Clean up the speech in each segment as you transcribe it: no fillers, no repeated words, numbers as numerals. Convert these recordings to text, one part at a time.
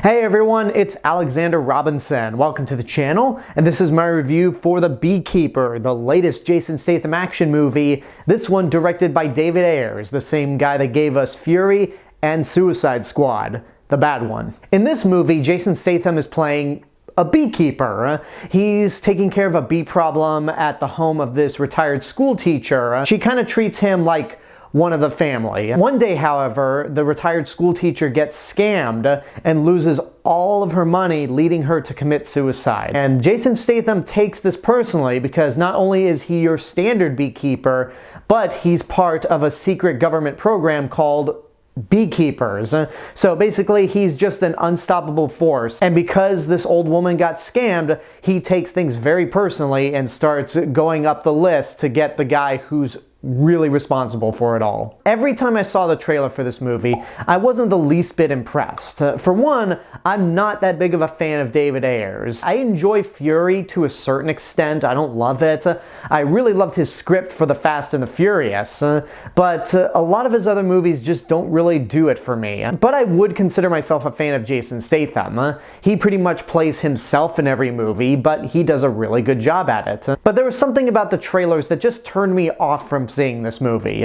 Hey everyone, it's Alexander Robinson. Welcome to the channel, and this is my review for The Beekeeper, the latest Jason Statham action movie. This one directed by David Ayer, the same guy that gave us Fury and Suicide Squad, the bad one. In this movie, Jason Statham is playing a beekeeper. He's taking care of a bee problem at the home of this retired school teacher. She kind of treats him like one of the family. One day, however, the retired school teacher gets scammed and loses all of her money, leading her to commit suicide. And Jason Statham takes this personally because not only is he your standard beekeeper, but he's part of a secret government program called Beekeepers. So basically, he's just an unstoppable force. And because this old woman got scammed, he takes things very personally and starts going up the list to get the guy who's really responsible for it all. Every time I saw the trailer for this movie, I wasn't the least bit impressed. For one, I'm not that big of a fan of David Ayer's. I enjoy Fury to a certain extent. I don't love it. I really loved his script for The Fast and the Furious, but a lot of his other movies just don't really do it for me. But I would consider myself a fan of Jason Statham. He pretty much plays himself in every movie, but he does a really good job at it. But there was something about the trailers that just turned me off from seeing this movie.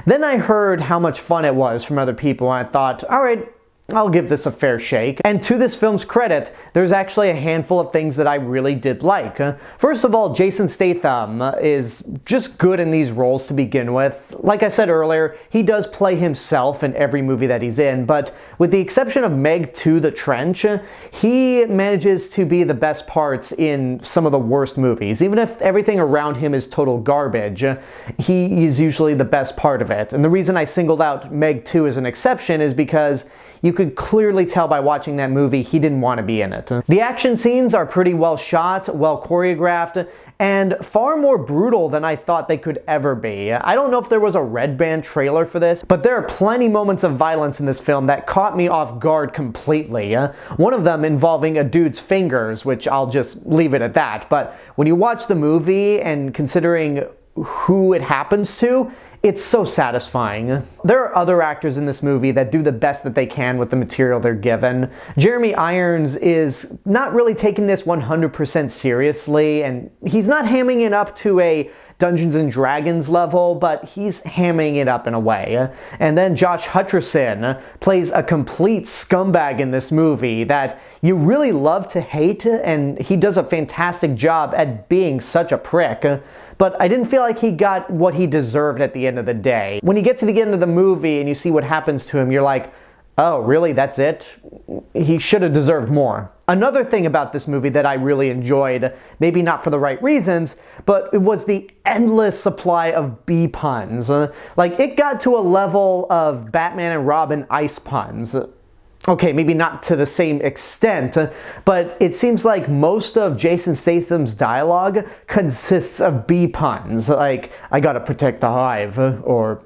Then I heard how much fun it was from other people, and I thought, alright, I'll give this a fair shake. And to this film's credit, there's actually a handful of things that I really did like. First of all, Jason Statham is just good in these roles to begin with. Like I said earlier, he does play himself in every movie that he's in, but with the exception of Meg 2: The Trench, he manages to be the best parts in some of the worst movies. Even if everything around him is total garbage, he is usually the best part of it. And the reason I singled out Meg 2 as an exception is because you could clearly tell by watching that movie he didn't want to be in it. The action scenes are pretty well shot, well choreographed, and far more brutal than I thought they could ever be. I don't know if there was a red band trailer for this, but there are plenty moments of violence in this film that caught me off guard completely. One of them involving a dude's fingers, which I'll just leave it at that. But when you watch the movie and considering who it happens to, it's so satisfying. There are other actors in this movie that do the best that they can with the material they're given. Jeremy Irons is not really taking this 100% seriously, and he's not hamming it up to a Dungeons and Dragons level, but he's hamming it up in a way. And then Josh Hutcherson plays a complete scumbag in this movie that you really love to hate, and he does a fantastic job at being such a prick. But I didn't feel like he got what he deserved at the end of the day. When you get to the end of the movie and you see what happens to him, you're like, oh, really? That's it? He should have deserved more. Another thing about this movie that I really enjoyed, maybe not for the right reasons, but it was the endless supply of bee puns. Like, it got to a level of Batman and Robin ice puns. Okay, maybe not to the same extent, but it seems like most of Jason Statham's dialogue consists of bee puns, like, I gotta protect the hive, or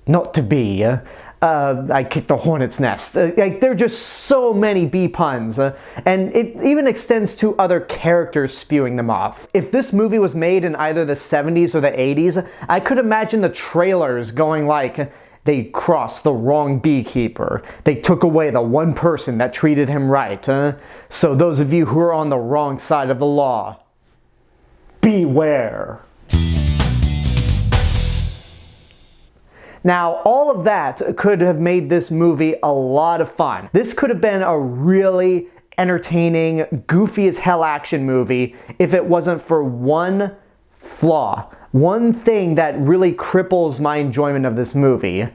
not to be. I kicked the hornet's nest. Like, there are just so many bee puns, and it even extends to other characters spewing them off. If this movie was made in either the 70s or the 80s, I could imagine the trailers going like, they crossed the wrong beekeeper. They took away the one person that treated him right. So those of you who are on the wrong side of the law, beware. Now, all of that could have made this movie a lot of fun. This could have been a really entertaining, goofy as hell action movie if it wasn't for one flaw. One thing that really cripples my enjoyment of this movie.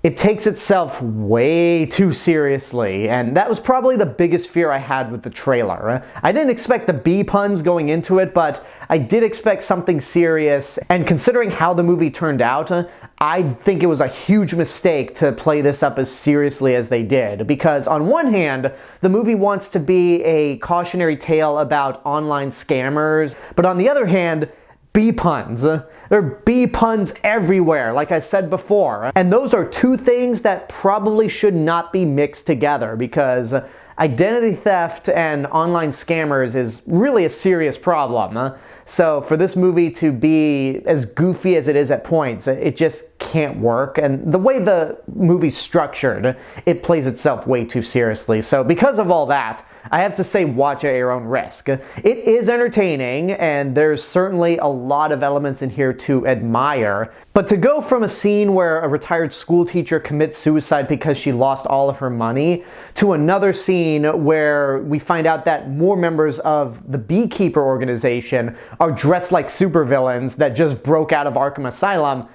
It takes itself way too seriously, and that was probably the biggest fear I had with the trailer. I didn't expect the bee puns going into it, but I did expect something serious, and considering how the movie turned out, I think it was a huge mistake to play this up as seriously as they did, because on one hand, the movie wants to be a cautionary tale about online scammers, but on the other hand, bee puns. There are bee puns everywhere, like I said before. And those are two things that probably should not be mixed together, because identity theft and online scammers is really a serious problem. So for this movie to be as goofy as it is at points, it just can't work. And the way the movie's structured, it plays itself way too seriously. So because of all that, I have to say watch at your own risk. It is entertaining, and there's certainly a lot of elements in here to admire. But to go from a scene where a retired school teacher commits suicide because she lost all of her money to another scene where we find out that more members of the Beekeeper organization are dressed like supervillains that just broke out of Arkham Asylum,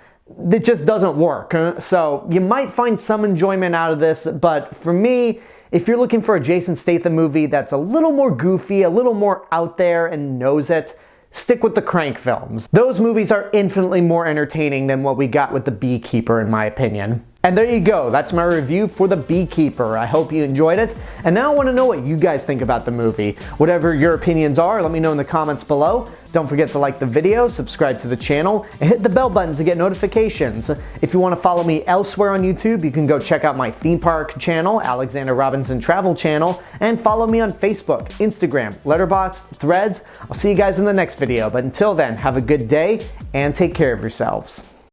it just doesn't work. So you might find some enjoyment out of this, but for me, if you're looking for a Jason Statham movie that's a little more goofy, a little more out there and knows it, stick with the Crank films. Those movies are infinitely more entertaining than what we got with the Beekeeper, in my opinion. And there you go, that's my review for the Beekeeper. I hope you enjoyed it, and now I want to know what you guys think about the movie. Whatever your opinions are, let me know in the comments below. Don't forget to like the video, subscribe to the channel, and hit the bell button to get notifications. If you want to follow me elsewhere on YouTube, you can go check out my theme park channel, Alexander Robinson Travel Channel, and follow me on Facebook, Instagram, Letterboxd, Threads. I'll see you guys in the next video, but until then, have a good day, and take care of yourselves.